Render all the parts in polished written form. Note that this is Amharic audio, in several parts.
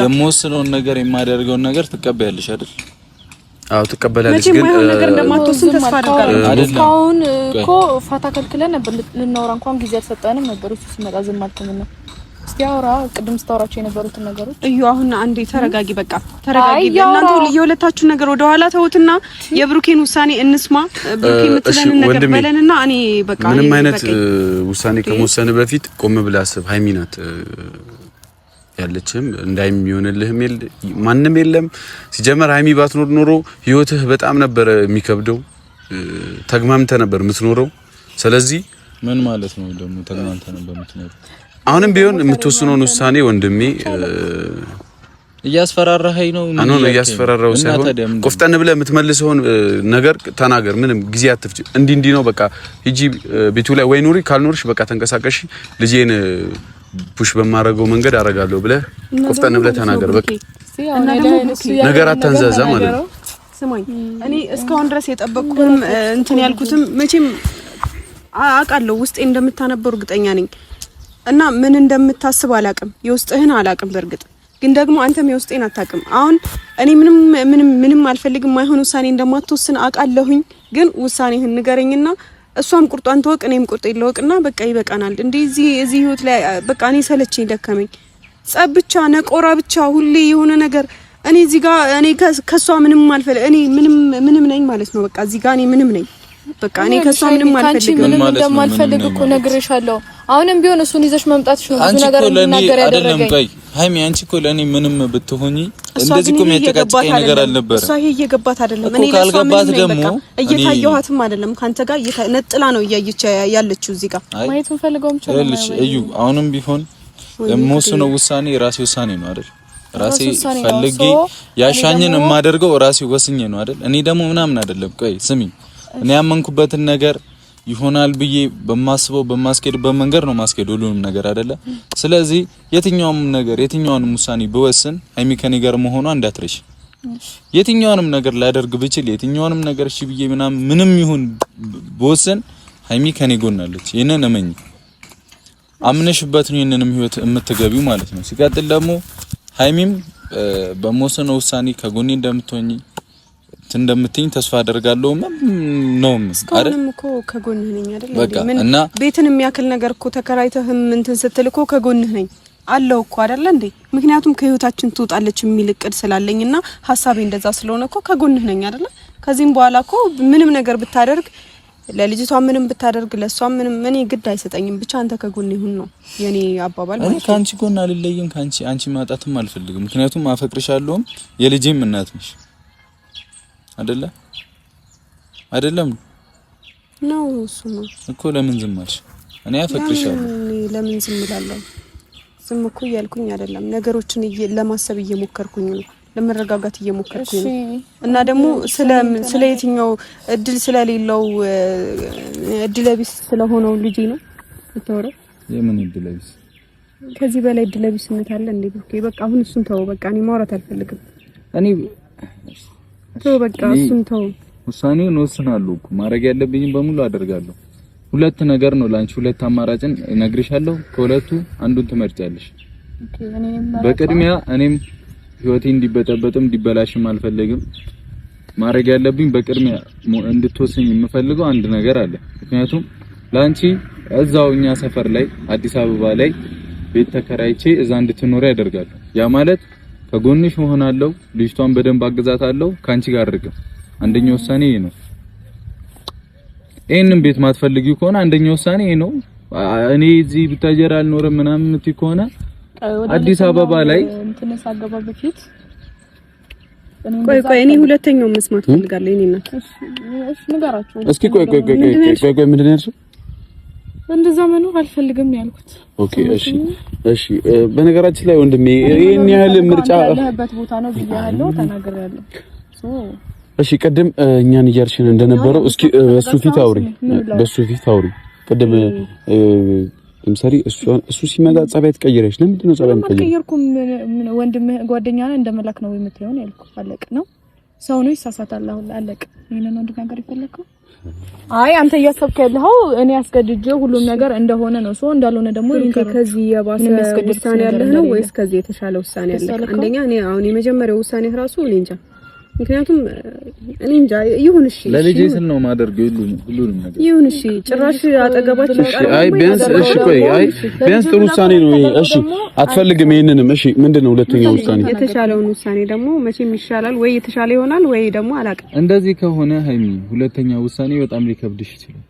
የምወስነውን ነገር የማደርገውን ነገር ትቀበያለሽ አይደል? አዎ ትቀበላለሽ። ግን ነገር እንደማትወስን ተስፋ አደርጋለሁ። እስካሁን እኮ ፋታ ከልክለን ነበር ልናወራ እንኳን ጊዜ አልሰጠንም ነበር። እሱ ሲመጣ ዝም አልተመነ እስቲ አውራ ቅድም ስታወራቸው የነበሩትን ነገሮች እዩ። አሁን አንዴ ተረጋጊ፣ በቃ ተረጋጊ። እናንተ የሁለታችሁ ነገር ወደ ኋላ ተውትና የብሩኬን ውሳኔ እንስማ። ብሩኬ የምትለን ነገር በለንና እኔ በቃ ምንም አይነት ውሳኔ ከመወሰን በፊት ቆም ብለህ አስብ። ሃይሚ ናት ያለችም እንዳይሚሆንልህም ማንንም የለም። ሲጀመር ሃይሚ ባትኖር ኖሮ ህይወትህ በጣም ነበር የሚከብደው። ተግማምተህ ነበር የምትኖረው። ስለዚህ ምን ማለት ነው ደግሞ ተግማምተህ ነበር የምትኖረው? አሁንም ቢሆን የምትወስነውን ውሳኔ ወንድሜ እያስፈራራኸኝ ነው። አኖ እያስፈራራው ሳይሆን ቆፍጠን ብለህ የምትመልሰውን ነገር ተናገር። ምንም ጊዜ አትፍጅ። እንዲ ነው በቃ ሂጂ ቤቱ ላይ ወይ ኑሪ፣ ካልኖርሽ በቃ ተንቀሳቀሽ፣ ልጄን ፑሽ በማረገው መንገድ አረጋለሁ ብለህ ቆፍጠን ብለህ ተናገር። በቃ ነገር አታንዛዛ ማለት ነው። ስማኝ፣ እኔ እስካሁን ድረስ የጠበቅኩትም እንትን ያልኩትም መቼም አውቃለሁ ውስጤ እንደምታነበው እርግጠኛ ነኝ። እና ምን እንደምታስብ አላቅም፣ የውስጥህን አላቅም። በርግጥ ግን ደግሞ አንተም የውስጤን አታቅም። አሁን እኔ ምንም አልፈልግም፣ ማይሆን ውሳኔ እንደማትወስን አውቃለሁኝ። ግን ውሳኔህን ንገረኝና እሷም ቁርጧን ተወቅ፣ እኔም ቁርጤን ልወቅና በቃ ይበቃናል። እንደዚህ እዚህ ህይወት ላይ በቃ እኔ ሰለቸኝ፣ ደከመኝ። ጸብ ብቻ ነቆራ ብቻ ሁሌ የሆነ ነገር። እኔ እዚህ ጋር እኔ ከሷ ምንም አልፈልግ፣ እኔ ምንም ነኝ ማለት ነው። በቃ እዚህ ጋር እኔ ምንም ነኝ። በቃ እኔ ከሷ ምንም አልፈልግም። ምንም እንደማልፈልግ እኮ ነግሬሻለሁ። አሁንም ቢሆን እሱን ይዘሽ መምጣትሽ ነው ብዙ ነገር እንናገር ያደረገኝ። ቆይ ሃይሚ፣ አንቺ እኮ ለኔ ምንም ብትሆኚ እንደዚህ እኮ የሚያጨቃጭቀኝ ነገር አልነበረ። እሷ ይሄ እየገባት አይደለም። እኔ ካልገባት ደግሞ እየታየኋትም አይደለም። ካንተ ጋር ነጥላ ነው እያየች ያለችው እዚህ ጋር ማየት እንፈልገውም ይችላል። እዩ፣ አሁንም ቢሆን የምወስነው ውሳኔ ራሴ ውሳኔ ነው አይደል? ራሴ ፈልጌ ያሻኝን የማደርገው ራሴ ወስኜ ነው አይደል? እኔ ደግሞ ምናምን አይደለም። ቆይ ስሚ፣ እኔ ያመንኩበትን ነገር ይሆናል ብዬ በማስበው በማስኬድበት መንገድ ነው ማስኬድ ሁሉንም ነገር አይደለ? ስለዚህ የትኛውንም ውሳኔ ብወስን ሃይሚ ከኔ ጋር መሆኗ እንዳትረሽ። የትኛውንም ነገር ላደርግ ብችል የትኛውንም ነገር እሺ ብዬ ምንም ይሁን ብወስን ሃይሚ ከኔ ጎን አለች። ይሄንን እመኝ፣ አምነሽበት ነው ይሄንንም ህይወት የምትገቢው ማለት ነው። ሲቀጥል ደግሞ ሃይሚም በመወሰነው ውሳኔ ከጎኔ እንደምትሆኚ እንደምትኝ ተስፋ አደርጋለሁ። ነው አይደል እኮ ከጎንህ ነኝ አይደል? ምን ቤትን የሚያክል ነገር እኮ ተከራይተህም እንትን ስትል እኮ ከጎንህ ነኝ አለው እኮ አይደል እንዴ? ምክንያቱም ከህይወታችን ትወጣለች የሚል እቅድ ስላለኝና ሐሳቤ እንደዛ ስለሆነ እኮ ከጎንህ ነኝ አይደል? ከዚህም በኋላ እኮ ምንም ነገር ብታደርግ ለልጅቷ ምንም ብታደርግ ለሷ ምንም እኔ ግድ አይሰጠኝም። ብቻ አንተ ከጎን ይሁን ነው የኔ አባባል ማለት ነው። ካንቺ ጎን አልለይም፣ አንቺ ማጣትም አልፈልግም። ምክንያቱም አፈቅርሻለሁ፣ የልጄም እናት ነሽ አይደለም ነው እሱ ነው እኮ። ለምን ዝም አልሽ? እኔ አፈቅርሻለሁ። ለምን ዝም እላለሁ? ዝም እኮ እያልኩኝ አይደለም፣ ነገሮችን ለማሰብ እየሞከርኩኝ ነው፣ ለመረጋጋት እየሞከርኩኝ ነው። እና ደግሞ ስለ የትኛው እድል ስለሌለው እድለቢስ ስለሆነው ልጅ ነው የምታወራው? የምን እድለቢስ? ከዚህ በላይ እድለቢስነት አለ እንዴ? በቃ አሁን እሱን ተው፣ በቃ እኔ ማውራት አልፈልግም። እኔ ተው በቃ እሱን ተው። ውሳኔውን ወስናለሁ እኮ ማድረግ ያለብኝን በሙሉ አደርጋለሁ። ሁለት ነገር ነው ላንቺ፣ ሁለት አማራጭን እነግርሻለሁ። ከሁለቱ አንዱን ትመርጫለሽ። በቅድሚያ እኔም ህይወቴ እንዲበጠበጥም እንዲበላሽም አልፈልግም። ማድረግ ያለብኝ በቅድሚያ እንድትወስኝ የምፈልገው አንድ ነገር አለ። ምክንያቱም ላንቺ እዛው እኛ ሰፈር ላይ አዲስ አበባ ላይ ቤት ተከራይቼ እዛ እንድትኖር ያደርጋለሁ። ያ ማለት ከጎንሽ ሆናለሁ፣ ልጅቷን በደንብ አግዛታለሁ፣ ካንቺ ጋር አድርገም። አንደኛው ውሳኔ ይሄ ነው። ይሄንን ቤት ማትፈልጊው ከሆነ አንደኛው ውሳኔ ይሄ ነው። እኔ እዚህ ብታጀራ አልኖርም ምናምን የምትይ ከሆነ አዲስ አበባ ላይ እንትነስ አገባ በፊት ቆይ እኔ ሁለተኛው መስማት ፈልጋለሁ። እኔ እናት እሺ ንገራችሁ እስኪ ቆይ ምንድን ነው ያልሽው? እንደዛ መኖር አልፈልግም ያልኩት። ኦኬ እሺ በነገራችን ላይ ወንድሜ ይሄን ያህል ምርጫ ያለበት ቦታ ነው ብያለሁ፣ ተናግሬያለሁ። እሺ ቅድም እኛን እያልሽን እንደነበረው እስኪ በሱ ፊት አውሪ። ቅድም ለምሳሌ እሱ ሲመጣ ጸባይ ትቀይረሽ። ለምንድን ነው ጸባይ የምትቀይረው? አልቀየርኩም። ወንድምህ ጓደኛ ነህ እንደመላክ ነው የምትሆን ያልኩት። አለቅ ነው። ሰው ነው ይሳሳታል። አሁን አለቅ። ይሄንን ነው እንድናገር ይፈልጋል። አይ አንተ እያሰብክ ያለኸው እኔ አስገድጄ ሁሉም ነገር እንደሆነ ነው። ሶ እንዳልሆነ ደግሞ ከዚህ የባሰ ውሳኔ ያለ ነው ወይስ ከዚህ የተሻለ ውሳኔ ያለ? አንደኛ እኔ አሁን የመጀመሪያው ውሳኔ ራሱ እኔ እንጃ። ምክንያቱም እኔ እንጃ ይሁን እሺ ለልጄ ስል ነው ማደርገው ሁሉንም ነገር ይሁን እሺ ጭራሽ አጠገባችን አይ ቢያንስ እሺ ቆይ አይ ቢያንስ ጥሩ ውሳኔ ነው ይሄ እሺ አትፈልግም ይሄንንም እሺ ምንድነው ሁለተኛው ውሳኔ የተሻለውን ውሳኔ ደግሞ መቼም ይሻላል ወይ የተሻለ ይሆናል ወይ ደግሞ አላውቅም እንደዚህ ከሆነ ሃይሚ ሁለተኛው ውሳኔ በጣም ሊከብድሽ ይችላል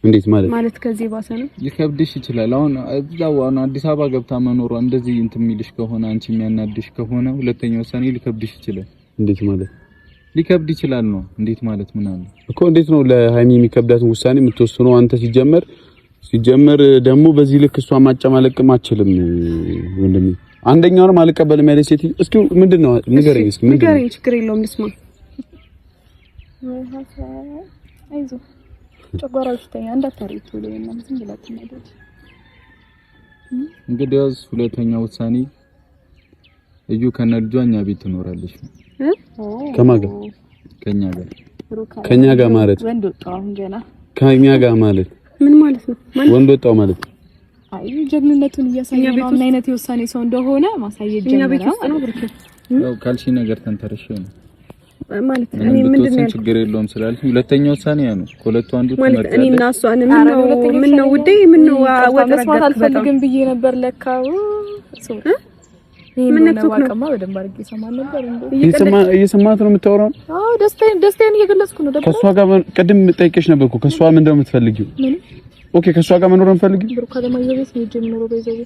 እንዴት ማለት ከዚህ ባሰ ነው ሊከብድሽ ይችላል አሁን እዛው አዲስ አበባ ገብታ መኖሯ እንደዚህ እንትን የሚልሽ ከሆነ አንቺ የሚያናድሽ ከሆነ ሁለተኛው ውሳኔ ሊከብድሽ ይችላል እንዴት ማለት ሊከብድ ይችላል ነው እንዴት ማለት ምን አለ እኮ እንዴት ነው ለሃይሚ የሚከብዳትን ውሳኔ የምትወስነው አንተ ሲጀመር ደግሞ በዚህ ልክ እሷ ማጨማለቅም አትችልም ወንድሜ አንደኛውንም አልቀበልም ያለች ሴት እስኪ ምንድነው ንገረኝ እስኪ ንገረኝ ችግር የለውም ልስማ አይዞ ጨጓራው ሽተኛ እንዳታሪቱ ለና ዝም ብላት ማለት እንግዲህ ሁለተኛው ውሳኔ እዩ ከነልጇኛ ቤት ትኖራለች ከማጋ ከኛ ጋር ማለት ወንድ ወጣው አሁን ገና ከኛ ጋር ማለት ምን ማለት ነው ወንድ ወጣው ማለት አይ ጀግንነቱን እያሳየ ነው ምን አይነት የውሳኔ ሰው እንደሆነ ማሳየት ጀመረ ነው ብርክ ያው ካልሽ ነገር ተንተርሽ ነው ማለት እኔ ምንድነው ችግር የለውም ስላልሽ ሁለተኛው ውሳኔ ያ ነው ከሁለቱ አንዱ ማለት እኔ እና እሷ ምን ነው ውዴ ምን ነው ወጥረጋት አልፈልግም ብዬ ነበር ለካው ምን ነው ዋቀማ በደንብ አድርጌ ሰማን ነበር እንዴ እየሰማት ነው የምታወራው አዎ ደስታዬን እየገለጽኩ ነው ደግሞ ከሷ ጋር ቅድም ጠይቄሽ ነበርኩ ከሷ ምን እንደምትፈልጊው ኦኬ ከሷ ጋር መኖር እንፈልጊው ብሩክ ካለማየሁ ቤት ነው ጀምሮ በይዘው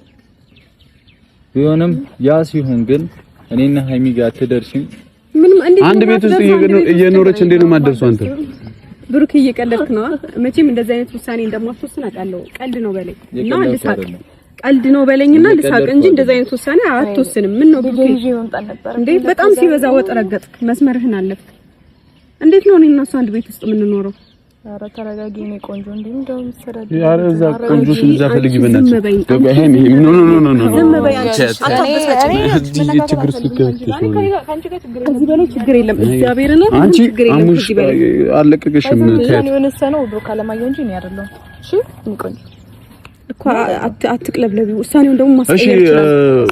ቢሆንም ያ ሲሆን ግን እኔና ሃይሚ ጋር ትደርሽኝ ምንም እንዴት አንድ ቤት ውስጥ እየኖረች እንዴት ነው የማትደርሰው አንተ ብሩክ እየቀለድክ ነው መቼም እንደዚህ አይነት ውሳኔ እንደማትወስን አውቃለሁ ቀልድ ነው በለኝ እና ልሳቅ ቀልድ ነው በለኝና ልሳቅ እንጂ እንደዚህ አይነት ውሳኔ አትወስንም ምን ነው ብሩክ እንዴ በጣም ሲበዛ ወጥ ረገጥክ መስመርህን አለፍክ እንዴት ነው እኔና እሷ አንድ ቤት ውስጥ የምንኖረው ኧረ ተረጋጊ እኔ ቆንጆ እንዴ እንደው ምሰራድ ኧረ እዛ ቆንጆ ስለዛ ፈልጊ በእናትሽ ዝም በይ አንቺ አታበሳጭ ችግር ከዚህ በላይ ችግር የለም እግዚአብሔርን አንቺ አሙሽ አለቀቀሽም ታያት የሆነ ሰው ብሩክ ካለማየሁ እንጂ እኔ አይደለም እሺ እኔ ቆንጆ እኮ አትቅለብለቢ ውሳኔውን ደግሞ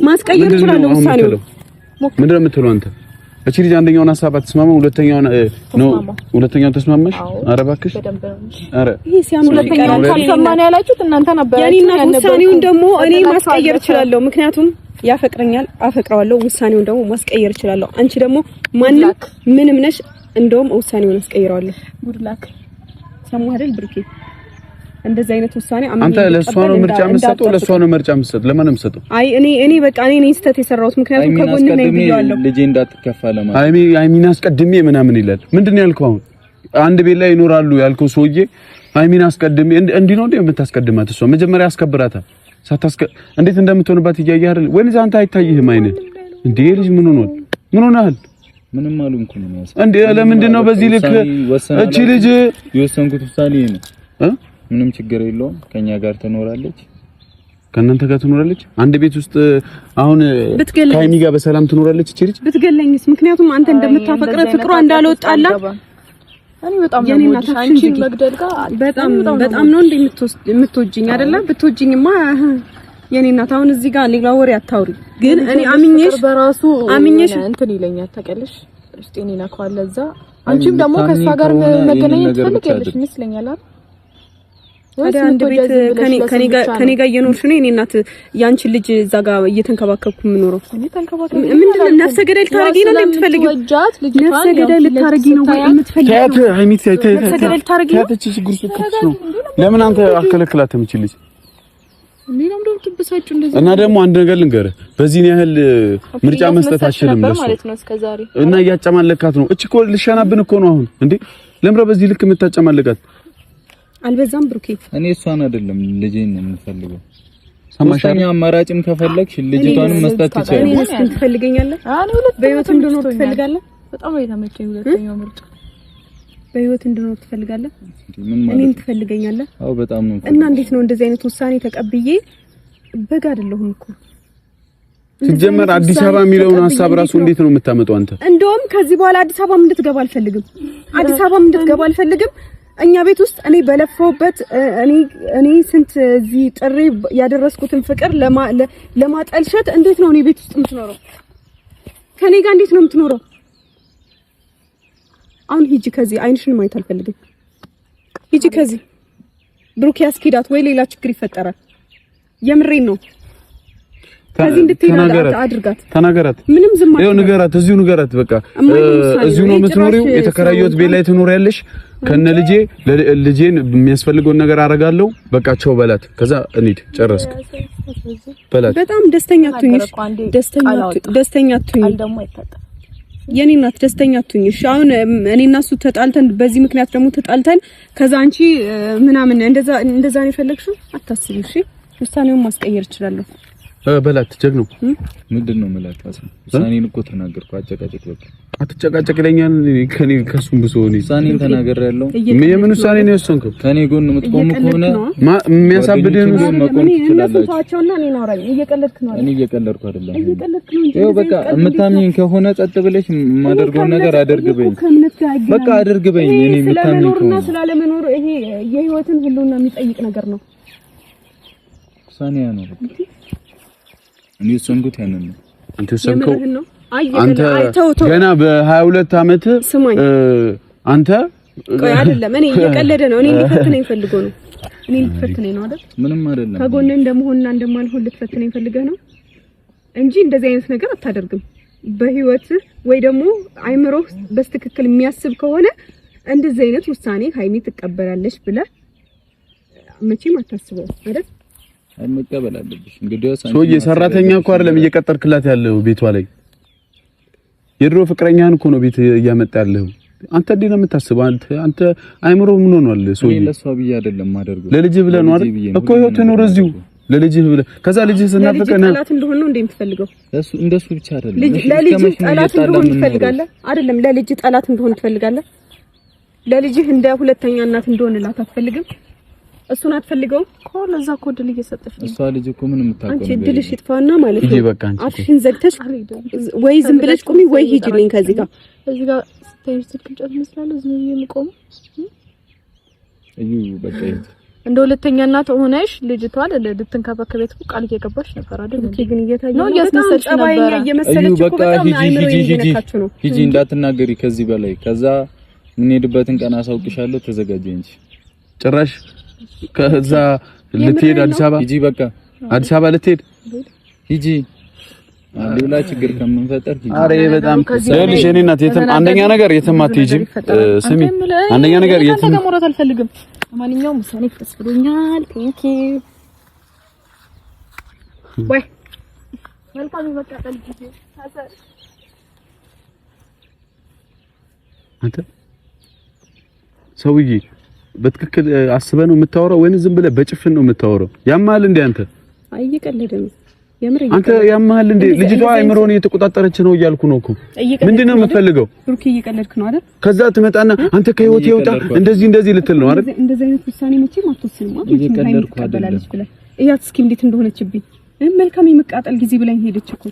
ማስቀየር ይችላል ውሳኔው ምንድነው የምትለው አንተ እቺ ልጅ አንደኛውን ሐሳብ አትስማማም ሁለተኛውን ተስማማሽ ኧረ እባክሽ ኧረ ይሄ ሲያምር ሁለተኛውን ካልሰማን ያላችሁት እናንተ ነበር ያኔና ውሳኔውን ደግሞ እኔ ማስቀየር እችላለሁ ምክንያቱም ያፈቅረኛል አፈቅረዋለሁ ውሳኔውን ደግሞ ማስቀየር እችላለሁ አንቺ ደግሞ ምንም ነሽ እንደውም ውሳኔውን አስቀይረዋለሁ ጉድላክ ሰማህ አይደል ብሩኬ እንደዚህ አይነት ውሳኔ አንተ ለሷ ነው ምርጫ የምትሰጠው ለሷ ነው ምርጫ የምትሰጠው ለማን ነው የምትሰጠው እኔ በቃ እኔ ስህተት የሰራሁት ምክንያቱም ከጎን ነኝ ብያለሁ ልጄ እንዳትከፋ ለማለት አይሚን አስቀድሜ ምናምን ይላል ምንድነው ያልከው አሁን አንድ ቤት ላይ ይኖራሉ ያልከው ሰውዬ አይሚን አስቀድሜ እንዲህ ነው የምታስቀድማት እሷ መጀመሪያ አስከብራታ እንዴት እንደምትሆንባት እያየህ አይደል ወይስ አንተ አይታይህም አይነት እንዴ ልጅ ምን ሆነሃል ምንም አልሆንኩም ነው እንዴ ለምንድን ነው በዚህ ልክ እቺ ልጅ የወሰንኩት ውሳኔ ነው ምንም ችግር የለውም ከኛ ጋር ትኖራለች ከእናንተ ጋር ትኖራለች አንድ ቤት ውስጥ አሁን ከሃይሚ ጋር በሰላም ትኖራለች እቺ ልጅ ብትገለኝስ ምክንያቱም አንተ እንደምታፈቅረ ፍቅሯ እንዳልወጣላ እኔ በጣም ነው አንቺን መግደል ጋር በጣም ነው እንደምትወጂኝ አይደለ ብትወጂኝማ የኔ እናት አሁን እዚህ ጋር ሌላ ወሬ አታውሪ ግን እኔ አምኜሽ በራሱ እንትን ይለኛል ታውቂያለሽ እስቲ እኔ ናኳለ እዛ አንቺም ደግሞ ከሷ ጋር መገናኘት ትፈልጊያለሽ ይመስለኛል አይደል ወደ አንድ ቤት ከኔ ጋር እየኖርሽ ነው እኔ እናት ያንቺ ልጅ እዛ ጋር እየተንከባከብኩ የምኖረው ምንድነው ነፍሰ ገዳይ ልታረጊ ነው የምትፈልጊው ነፍሰ ገዳይ ልታረጊ ነው ወይ የምትፈልጊው ታያት ሃይሚት ታያት ችግር ነው ለምን አንተ አከለክላትም እቺ ልጅ ሌላም ደግሞ ትበሳጩ እንደዚህ እና ደግሞ አንድ ነገር ልንገርህ በዚህ ያህል ምርጫ መስጠት አችልም ለሱ ማለት ነው እስከዛሬ እና እያጨማለካት ነው እቺ እኮ ልሻናብን እኮ ነው አሁን እንዴ ለምራ በዚህ ልክ የምታጨማለቃት አልበዛም ብሩኬ እኔ እሷን አይደለም ልጄን ነው የምፈልገው ሰማሻኛ አማራጭም ከፈለግሽ ልጅቷንም መስጠት ትችላለሽ እኔ እስኪ ትፈልገኛለህ በህይወት እንድኖር ትፈልጋለህ በጣም ነው የተመቸኝ ሁለተኛው ምርጫ በህይወት እንድኖር ትፈልጋለህ እኔን ትፈልገኛለህ አዎ በጣም ነው እና እንዴት ነው እንደዚህ አይነት ውሳኔ ተቀብዬ በጋ አይደለሁም እኮ ሲጀመር አዲስ አበባ የሚለውን ሐሳብ ራሱ እንዴት ነው የምታመጣው አንተ እንደውም ከዚህ በኋላ አዲስ አበባ እንድትገባ አልፈልግም እኛ ቤት ውስጥ እኔ በለፈውበት እኔ ስንት እዚህ ጥሪ ያደረስኩትን ፍቅር ለማጠልሸት እንዴት ነው እኔ ቤት ውስጥ የምትኖረው? ከኔ ጋር እንዴት ነው የምትኖረው? አሁን ሂጂ ከዚህ አይንሽን ማየት አልፈልግም። ሂጂ ከዚህ ብሩክ ያስኪዳት ወይ ሌላ ችግር ይፈጠራል። የምሬን ነው። ከዚህ እንድትሄድ አድርጋት። ተናገራት። ምንም ዝም አትበል። ንገራት፣ እዚሁ ንገራት። በቃ እዚሁ ነው የምትኖሪው። የተከራየሁት ቤት ላይ ትኖሪያለሽ ከነ ልጄን የሚያስፈልገውን ነገር አደርጋለሁ። በቃ ቻው በላት። ከዛ እንሂድ። ጨረስክ በላት። በጣም ደስተኛ አትሁኝሽ። ደስተኛ አትሁኝ። የኔ እናት ደስተኛ አትሁኝ። እሺ አሁን እኔና እሱ ተጣልተን በዚህ ምክንያት ደግሞ ተጣልተን ከዛ አንቺ ምናምን እንደዛ ነው የፈለግሽው? አታስቢ። እሺ ውሳኔውን ማስቀየር እችላለሁ። በላት ጀግኖ። ምንድነው ማለት ውሳኔን እኮ ተናገርኩ። አጨቃጨቅ በቃ አትጨቃጨቅ ለኛል። ከኔ ከሱም ብሶ ነው ውሳኔን ተናገርያለሁ። የምን ውሳኔ ነው የወሰንከው? ከኔ ጎን የምትቆም ከሆነ የሚያሳብድህን መቆም ትችላለህ። እነሱታቸውና እኔን አውራኝ። እየቀለድክ ነው አይደል? እኔ እየቀለድኩ አይደለም። ይኸው በቃ የምታምኚኝ ከሆነ ጸጥ ብለሽ የማደርገው ነገር አድርግበኝ። በቃ አድርግበኝ። እኔ የምታምኚኝ ከሆነ ስላለመኖር ይሄ የህይወትን ህልውና የሚጠይቅ ነገር ነው። ውሳኔ ነው እኔ ወሰንኩት። ያንን ነው አንተ ወሰንከው። አንተ ገና በ22 አመት አንተ ቆይ አይደለም። እኔ እየቀለደ ነው። እኔ ልትፈትነኝ ፈልጎ ነው። እኔ ልትፈትነኝ ነው አይደል? ምንም አይደለም። ከጎኔ እንደመሆንና እንደማልሆን ልትፈትነኝ ፈልገህ ነው እንጂ እንደዚህ አይነት ነገር አታደርግም በህይወት። ወይ ደግሞ አይምሮህ በስትክክል የሚያስብ ከሆነ እንደዚህ አይነት ውሳኔ ሃይሚ ትቀበላለች ብለህ መቼም አታስበው አይደል? መቀበል አለብሽ። እንግዲህ ሰውዬ ሰራተኛ እኮ አይደለም እየቀጠርክላት ያለው ቤቷ ላይ የድሮ ፍቅረኛህን እኮ ነው ቤት እያመጣ ያለው። አንተ እንዴት ነው የምታስበው? አንተ አይምሮ ምን ሆኗል? ሰውዬ ለሷ ብዬ አይደለም ማደርገው ለልጅህ ብለህ ነው አይደል እኮ ህይወት ትኖር እዚሁ ለልጅህ ብለህ ከዛ ልጅህ ስናፈቀና ጠላት እንደሆነ ነው እንደምትፈልገው። እንደሱ ብቻ አይደለም። ለልጅህ ጠላት እንደሆነ ትፈልጋለህ አይደለም? ለልጅህ ጠላት እንደሆነ ትፈልጋለህ? ለልጅህ እንደ ሁለተኛ እናት እንደሆነላት አትፈልግም? እሱን አትፈልገው እኮ ለዛ እኮ ድል እየሰጠሽ ነው። እሷ ልጅ እኮ ምንም የምታውቀው አንቺ ድልሽ ይጥፋና ማለት ነው። አፍሽን ዘግተሽ ወይ ዝም ብለሽ ቁሚ ወይ ሂጂልኝ ከዚህ ጋር። እዚህ ጋር ስታይሽ ትልቅጨት መስላለህ። ዝም ብዬ የምቆም እዩ በቃ እንደ ሁለተኛ እናት ሆነሽ ልጅቷን ልትንከባከበት እኮ ቃል እየገባሽ ነበር አይደል? እንዴ ግን እየታየ ነው እያስመሰልሽ ነበር። እዩ በቃ ሂጂ እንዳትናገሪ ከዚህ በላይ። ከዛ የምንሄድበትን ቀን አሳውቅሻለሁ። ተዘጋጀ እንጂ ጭራሽ ከዛ ልትሄድ አዲስ አበባ ሂጂ። በቃ አዲስ አበባ ልትሄድ ሂጂ። ሌላ ችግር ከምንፈጠር ሂጂ። አሬ በጣም ይኸውልሽ የኔ እናት አንደኛ ነገር የትም አትሄጂም። ስሚ አንደኛ ነገር የትም ማውራት አልፈልግም። ማንኛውም ውሳኔ ተስብሎኛል። ቴንክ ዩ ወይ መልካም ይመጣል ጊዜ ታሰር አንተ ሰውዬ በትክክል አስበህ ነው የምታወራው ወይስ ዝም ብለህ በጭፍን ነው የምታወራው? ያማል እንዴ አንተ? አይ እየቀለደ ነው የምር። አንተ ያማል እንዴ? ልጅቷ አይምሮን እየተቆጣጠረች ነው እያልኩ ነው እኮ። ምንድነው የምትፈልገው? ቱርኪ እየቀለድክ ነው አይደል? ከዛ ትመጣና አንተ ከህይወት ይወጣ እንደዚህ ልትል ነው አይደል? እንደዚህ አይነት ውሳኔ መቼም አትወስንም። እየቀለድኩ አይደለም። እያት እስኪ እንዴት እንደሆነችብኝ መልካም የመቃጠል ጊዜ ብላኝ ሄደች እኮ።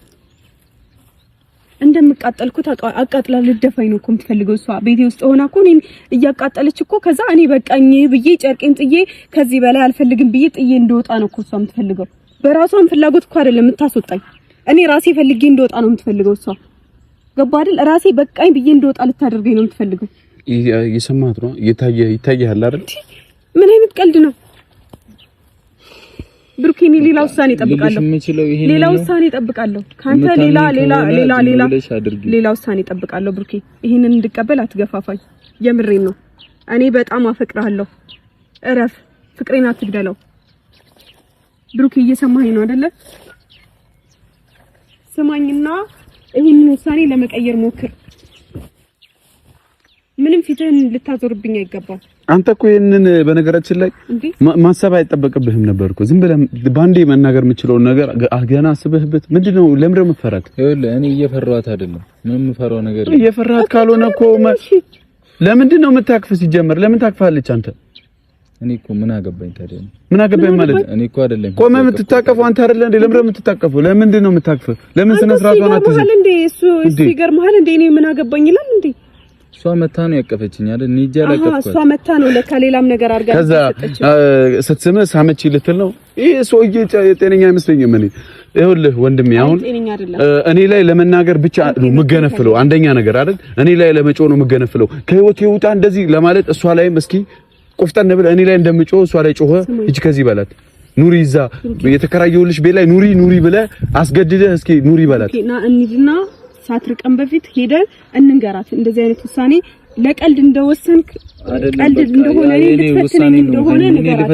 እንደምቃጠልኩት አቃጥላ ልደፋኝ ነው እኮ የምትፈልገው እሷ። ቤቴ ውስጥ ሆና እኮ እኔን እያቃጠለች እኮ። ከዛ እኔ በቃኝ ብዬ ጨርቄን ጥዬ ከዚህ በላይ አልፈልግም ብዬ ጥዬ እንደወጣ ነው እኮ እሷ የምትፈልገው። በራሷም ፍላጎት እኮ አይደለም የምታስወጣኝ። እኔ ራሴ ፈልጌ እንደወጣ ነው የምትፈልገው እሷ። ገባ አይደል? ራሴ በቃኝ ብዬ እንደወጣ ልታደርገኝ ነው የምትፈልገው። እየሰማት ነው። ይታያል አይደል? ምን አይነት ቀልድ ነው? ብሩኬኒ ሌላ ውሳኔ እጠብቃለሁ። ሌላ ውሳኔ እጠብቃለሁ ካንተ ሌላ ውሳኔ እጠብቃለሁ። ብሩኬ ይሄንን እንድቀበል አትገፋፋኝ። የምሬን ነው። እኔ በጣም አፈቅርሃለሁ። እረፍ፣ ፍቅሬን አትግደለው። ብሩኬ እየሰማኸኝ ነው አይደለ? ስማኝና ይሄንን ውሳኔ ለመቀየር ሞክር። ምንም ፊትህን ልታዞርብኝ አይገባም። አንተ እኮ ይሄንን በነገራችን ላይ ማሰብ አይጠበቅብህም ነበር እኮ። ዝም ብለህ ባንዴ መናገር የምችለው ነገር ገና አስበህበት። ምንድነው ለምንድነው የምትፈራት? ይኸውልህ እኔ እየፈራኋት አይደለም። ምንም የምፈራው ነገር የለም። እየፈራሃት ካልሆነ እኮ ለምንድነው የምታቅፍ? ሲጀመር ለምን ታቅፋለች አንተ? እኔ እኮ ምን አገባኝ ታዲያ? ምን አገባኝ ማለት እኔ እኮ አይደለም። ቆመ የምትታቀፈው አንተ አይደለ እንዴ? ለምንድነው የምትታቀፈው? ለምንድነው የምታቅፈው? ለምን ስነ ስርዓት ሆነ አትይዝ? እንዴ እሱ ይገርምሃል እንዴ? እኔ ምን አገባኝ ይላል እንዴ? እሷ መታ ነው ያቀፈችኝ አይደል? እኔ ያለቀፍኩት እሷ መታ ነው ለካ ሌላም ነገር አድርጋ ከዛ ስትስምህ ሳመች ልትል ነው። ይሄ ሰውዬ ጤነኛ አይመስለኝም። እኔ ይኸውልህ ወንድሜ አሁን እኔ ላይ ለመናገር ብቻ ነው የምገነፍለው። አንደኛ ነገር አይደል? እኔ ላይ ለመጮህ ነው የምገነፍለው። ከህይወቴ ውጣ እንደዚህ ለማለት እሷ ላይም እስኪ ቆፍጠን ብለህ እኔ ላይ እንደምጮህ እሷ ላይ ጮኸ እጅ ከዚህ በላት ኑሪ እዛ የተከራየሁልሽ ቤት ላይ ኑሪ ብለህ አስገድደህ እስኪ ኑሪ በላት ኦኬ ና እንሂድና ሳትርቀን በፊት ሄደን እንንገራት እንደዚህ አይነት ውሳኔ ለቀልድ እንደወሰንክ ቀልድ እንደሆነ ልትፈትነኝ እንደሆነ ንገራት።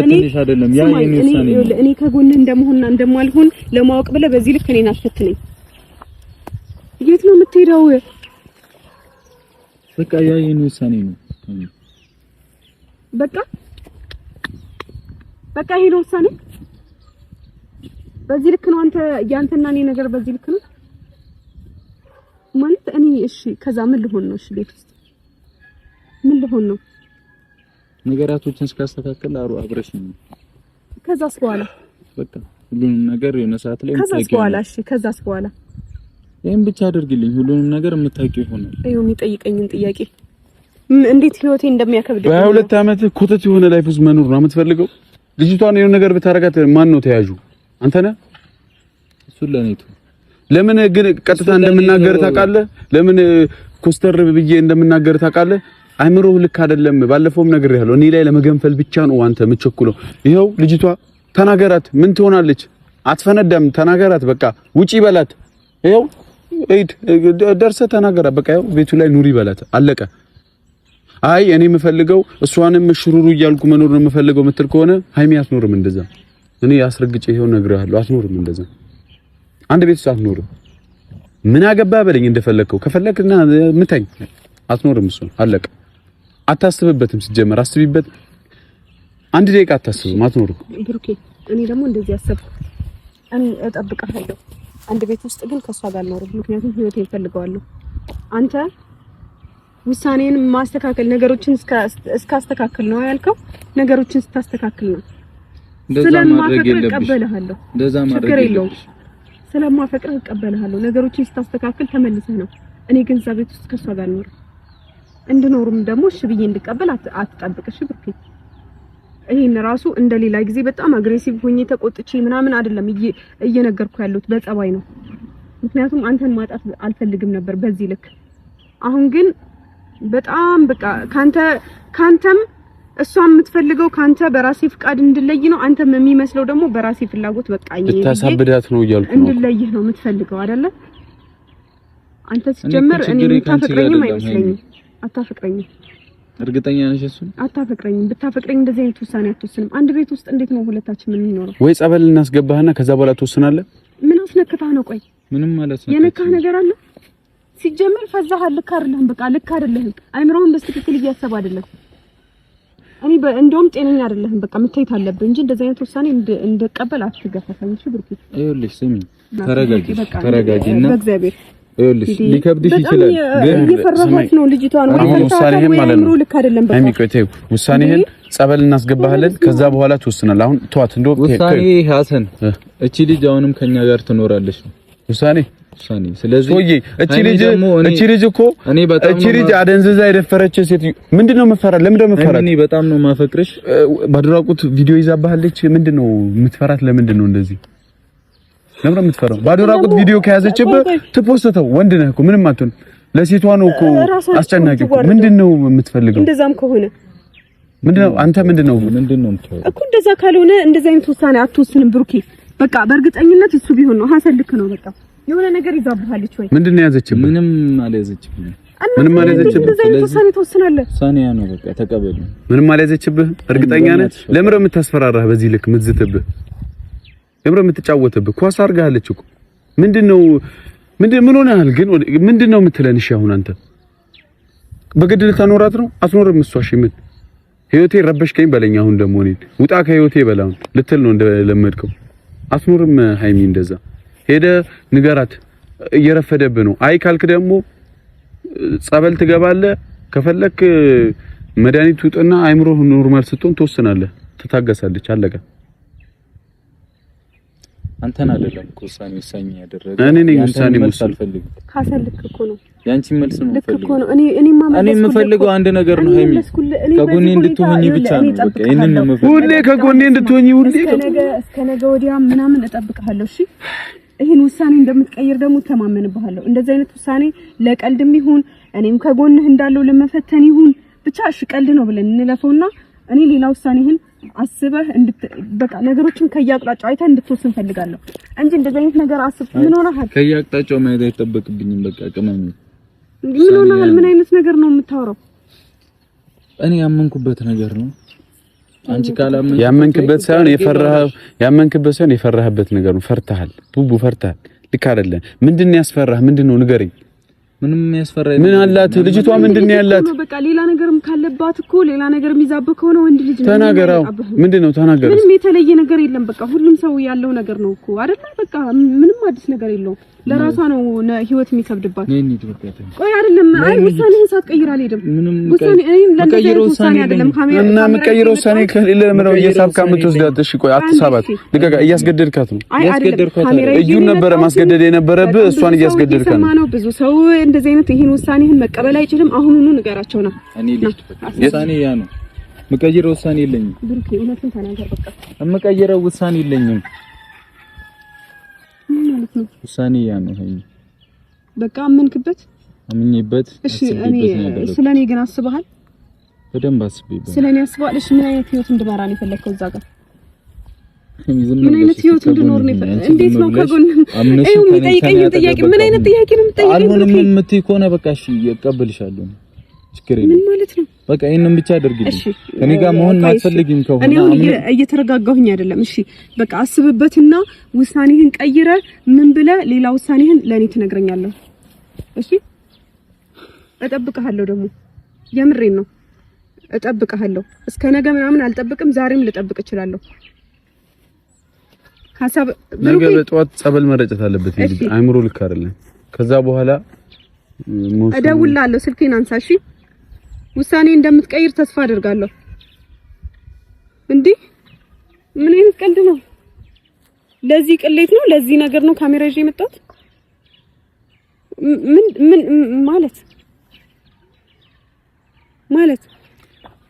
እኔ ከጎንህ እንደመሆንና እንደማልሆን ለማወቅ ብለህ በዚህ ልክ እኔን አትፈትነኝ። የት ነው የምትሄደው? በቃ ያ የኔ ውሳኔ ነው። በቃ ይሄ ነው ውሳኔ። በዚህ ልክ ነው አንተ ያንተና እኔ ነገር በዚህ ልክ ነው ማለት እኔ እሺ ከዛ ምን ልሆን ነው? እሺ ቤት ውስጥ ምን ልሆን ነው? ነገራቶችን እስካስተካከል አብረሽ ነው። ከዛስ በኋላ በቃ ሁሉንም ነገር የሆነ ሰዓት ላይ ከዛስ በኋላ እሺ ከዛስ በኋላ ይሄን ብቻ አድርግልኝ። ሁሉንም ነገር የምታውቂው ይሆናል። አይው የሚጠይቀኝን ጥያቄ እንዴት ህይወቴ እንደሚያከብድ በ22 ዓመት ኮተት የሆነ ላይፍ ውስጥ መኖር ነው የምትፈልገው? ልጅቷን የሆነ ነገር ብታረጋት ማን ነው ተያዡ? አንተ ነህ? እሱ ለኔቱ ለምን ግን ቀጥታ እንደምናገር ታውቃለህ? ለምን ኮስተር ብዬ እንደምናገር ታውቃለህ? አይምሮህ ልክ አይደለም። ባለፈውም ነግሬሃለሁ። እኔ ላይ ለመገንፈል ብቻ ነው አንተ የምትቸኩለው። ይኸው ልጅቷ ተናገራት። ምን ትሆናለች? አትፈነዳም። ተናገራት። በቃ ውጪ በላት። ይኸው እይድ ደርሰህ ተናገራት። በቃ ይኸው ቤቱ ላይ ኑሪ በላት። አለቀ። አይ እኔ የምፈልገው እሷንም ሽሩሩ እያልኩ መኖር ነው የምፈልገው የምትል ከሆነ ሃይሚ አትኖርም እንደዛ። እኔ አስረግጬ ይኸው ነግሬሃለሁ። አትኖርም እንደዛ። አንድ ቤት ውስጥ አትኖርም። ምን አገባህ በለኝ እንደፈለግከው። ከፈለግና ምታኝ። አትኖርም። እሱ አለቀ። አታስብበትም። ሲጀመር አስቢበት። አንድ ደቂቃ አታስብም። አትኖርም። ብሩኬ እኔ ደግሞ እንደዚህ አሰብኩ። እኔ እጠብቅሃለሁ አንድ ቤት ውስጥ ግን ከሷ ጋር አልኖርም። ምክንያቱም ህይወቴን እፈልገዋለሁ። አንተ ውሳኔን ማስተካከል ነገሮችን እስካስተካክል ነው ያልከው። ነገሮችን ስታስተካክል ነው ስለማፈቅር እቀበልሃለሁ። እንደዛ ማድረግ የለውም። ስለማፈቅር እቀበልሃለሁ። ነገሮችን ስታስተካክል ተመልሰህ ነው። እኔ ግን እዛ ቤት ውስጥ ከሷ ጋር አልኖርም። እንድኖርም ደግሞ እሺ ብዬ እንድቀበል አትጠብቅ። እሺ ብሩኬ ይሄን ራሱ እንደሌላ ጊዜ በጣም አግሬሲቭ ሆኜ ተቆጥቼ ምናምን አይደለም እየነገርኩ ያለሁት በጸባይ ነው። ምክንያቱም አንተን ማጣት አልፈልግም ነበር በዚህ ልክ። አሁን ግን በጣም በቃ ካንተም እሷ የምትፈልገው ካንተ በራሴ ፍቃድ እንድለይ ነው። አንተም የሚመስለው ደግሞ በራሴ ፍላጎት በቃኝ ልታሳብዳት ነው እያልኩ ነው። እንድለይህ ነው የምትፈልገው አይደለ? አንተ ሲጀመር እኔ የምታፈቅረኝም አይመስለኝም። አታፈቅረኝም። እርግጠኛ ነሽ? እሱ አታፈቅረኝም። ብታፈቅረኝ እንደዚህ አይነት ውሳኔ አትወስንም። አንድ ቤት ውስጥ እንዴት ነው ሁለታችን ምን እንኖረው? ወይ ጸበል እናስገባህና ከዛ በኋላ ትወስናለህ። ምን አስነክታህ ነው? ቆይ ምንም ማለት ነው የነካህ ነገር አለ? ሲጀመር ፈዛሃል። ልክ አይደለህም። በቃ ልክ አይደለህም። አይምሮውን በትክክል እያሰብ አይደለም። እኔ እንደውም ጤነኛ አይደለህም። በቃ መታየት አለብህ እንጂ እንደዚህ አይነት ውሳኔ እንደቀበል አትገፋፋኝ። እሺ ብሩክ፣ ይኸውልሽ ስሚ፣ ተረጋጊና በእግዚአብሔር ይኸውልሽ ሊከብድሽ ይችላል፣ ግን እየፈራሃት ነው ልጅቷን። አሁን ውሳኔህን ማለት ነው ልክ አይደለም። በቃ አይሚቆቴው ውሳኔህን ጸበል እናስገባሃለን። ከዛ በኋላ ትወስናለህ። አሁን ተዋት። እንደው ውሳኔ ሀሰን፣ እቺ ልጅ አሁንም ከኛ ጋር ትኖራለች ነው ውሳኔ። ስለዚህ እቺ ልጅ እኮ እቺ ልጅ አደንዝዛ የደፈረች ሴት ምንድነው የምትፈራት? ለምንድነው የምትፈራት? እኔ በጣም ነው ማፈቅርሽ። ባድራቁት ቪዲዮ ይዛባሃለች። ምንድነው የምትፈራት? ለምንድነው እንደዚህ? ለምን የምትፈራው? ባድራቁት ቪዲዮ ከያዘችብህ ትፖስተው። ወንድ ነህ እኮ ምንም አትሆን። ለሴቷ ነው እኮ አስጨናቂ እኮ። ምንድነው የምትፈልገው? እንደዛም ከሆነ ምንድነው አንተ ምንድነው እኮ እንደዛ ካልሆነ እንደዛ አይነት ውሳኔ አትወስንም ብሩኬ። በቃ በእርግጠኝነት እሱ ቢሆን ነው ሀሰልክ ነው በቃ የሆነ ነገር ይዛብሃለች ወይ? ምንድነው ያዘችብህ? ምንም አልያዘችብህ። ምንም አልያዘችብህ። ስለዚህ ውሳኔ ተወስናለህ። ሳኒያ ነው በቃ ተቀበል። ምንም አልያዘችብህ። እርግጠኛ ነህ? ለምን የምታስፈራራህ በዚህ ልክ ምትዝትብህ? ለምን የምትጫወትብህ? ኳስ አድርጋለች እኮ። ምንድነው ምን ሆነሃል ግን? ምንድነው የምትለን? እሺ አሁን አንተ በግድ ልታኖራት ነው? አትኖርም እሷ። እሺ ምን ህይወቴ ረበሽከኝ በለኝ። አሁን ደግሞ እኔ ውጣ ከህይወቴ በላው ልትል ነው እንደለመድከው። አትኖርም ሃይሚ እንደዛ ሄደ ንገራት። እየረፈደብህ ነው። አይ ካልክ ደግሞ ጸበል ትገባለህ። ከፈለክ መድኃኒት ውጥና አይምሮህ ኖርማል ስትሆን ትወስናለህ። ትታገሳለች። አለቀ። አንተን አይደለም እኮ ውሳኔ ወሳኝ ያደረገ እኔ ነኝ ውሳኔ መልስ አልፈልግም። ካሰልክ እኮ ነው ያንቺ መልስ ነው የምፈልገው። እኔ የምፈልገው አንድ ነገር ነው ሀይሚ፣ ከጎኔ እንድትሆኚ ብቻ ነው። በቃ ይሄንን ነው የምፈልገው። ሁሌ ከጎኔ እንድትሆኚ ሁሌ እስከ ነገ ወዲያ ምናምን እጠብቅሃለሁ። እሺ ይሄን ውሳኔ እንደምትቀይር ደግሞ ተማመንብሃለሁ። እንደዚህ አይነት ውሳኔ ለቀልድም ይሁን እኔም ከጎንህ እንዳለው ለመፈተን ይሁን ብቻ እሺ ቀልድ ነው ብለን እንለፈውና እኔ ሌላ ውሳኔህን አስበህ በቃ ነገሮችን ከያቅጣጫው አይተህ እንድትወስን ፈልጋለሁ እንጂ እንደዚህ አይነት ነገር አስብ። ምን ሆነሃል? ከያቅጣጫው ማየት አይጠበቅብኝም። በቃ ቅመም ምን ሆነሃል? ምን አይነት ነገር ነው የምታወራው? እኔ ያመንኩበት ነገር ነው። አንቺ ካላመንክ ያመንክበት ሳይሆን የፈራህበት ነገር ነው። ፈርተሃል ቡቡ፣ ፈርተሃል። ልክ አይደለም። ምንድነው ያስፈራህ? ምንድነው ንገረኝ። ምንም ያስፈራኝ ምን አላት ልጅቷ? ምንድነው ያላት? በቃ ሌላ ነገርም ካለባት እኮ ሌላ ነገርም ይዛብህ ከሆነ ወንድ ልጅ ነው። ተናገራው። ምንድነው ተናገር። ምንም የተለየ ነገር የለም። በቃ ሁሉም ሰው ያለው ነገር ነው እኮ አይደል? በቃ ምንም አዲስ ነገር የለውም። ለራሷ ነው ህይወት የሚከብድባት። ቆይ አይደለም፣ አይ ውሳኔህን ሳትቀይር አልሄድም። ውሳኔ ውሳኔ አይደለም ካሜራ እና የምትቀይረው ውሳኔ ከሌለ ምነው እየሳብካ የምትወስዳት? እሺ ቆይ አትሳባት። ልቀቃ። እያስገደድካት ነው። እዩን ነበረ ማስገደድ የነበረብህ፣ እሷን እያስገደድካት ነው። ብዙ ሰው እንደዚህ አይነት ይሄን ውሳኔህን መቀበል አይችልም። አሁኑኑ ንገራቸው ነው። ውሳኔ ያ ነው። የምቀይረው ውሳኔ የለኝም። ብሩክ እውነቱን ተናገር። በቃ የምቀይረው ውሳኔ የለኝም። ማለት ነው ውሳኔ ያ ነው። በቃ አመንክበት፣ አምኜበት። እሺ ስለኔ ግን አስበሃል? በደንብ አስቤበት። ስለኔ አስበሃል? እሺ ምን አይነት ህይወት እንድመራ ነው የፈለከው? እዛ ጋር ምን አይነት ህይወት እንድኖር ነው የፈለከው? እንዴት ነው ከጎን አይው የሚጠይቀኝ ጥያቄ? ምን አይነት ጥያቄ ነው የምጠይቀኝ? አልሆነም የምትይ ከሆነ በቃ እሺ እቀበልሻለሁ። ችግር የለም። ምን ማለት ነው? በቃ ይሄንን ብቻ አድርግልኝ። እኔ ጋር መሆን ማትፈልጊም ከሆነ እኔ እየተረጋጋሁኝ አይደለም። እሺ በቃ አስብበትና ውሳኔህን ቀይረ ምን ብለህ ሌላ ውሳኔህን ለኔ ትነግረኛለህ። እሺ እጠብቅሃለሁ። ደግሞ የምሬን ነው እጠብቅሃለሁ። እስከ ነገ ምናምን አልጠብቅም። ዛሬም ልጠብቅ እችላለሁ። ሐሳብ ነገ በጠዋት ጸበል መረጨት አለበት። አይምሮ ልክ አይደለም። ከዛ በኋላ እደውልልሃለሁ። ስልኬን አንሳ። እሺ ውሳኔ እንደምትቀይር ተስፋ አደርጋለሁ። እንዴ ምን አይነት ቀልድ ነው? ለዚህ ቅሌት ነው? ለዚህ ነገር ነው ካሜራ ይዤ የመጣሁት? ምን ማለት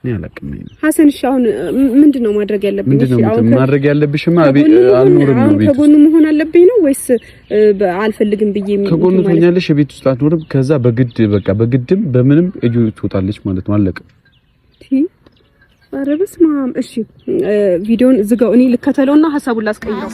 እኔ አላውቅም። ሐሰን እሺ አሁን ምንድነው ማድረግ ያለብኝ? እሺ አሁን ማድረግ ያለብሽማ አልኖርም ነው ቤት ከጎኑ መሆን አለብኝ ነው ወይስ አልፈልግም ብዬ ከጎኑ ትሆኛለሽ? ቤት ውስጥ አትኖርም። ከዛ በግድ በቃ በግድም በምንም እጁ ትወጣለች ማለት ነው። አለቀ። ኧረ በስመ አብ። እሺ ቪዲዮን ዝጋው። እኔ ልከተለውና ሐሳቡን ላስቀይረው።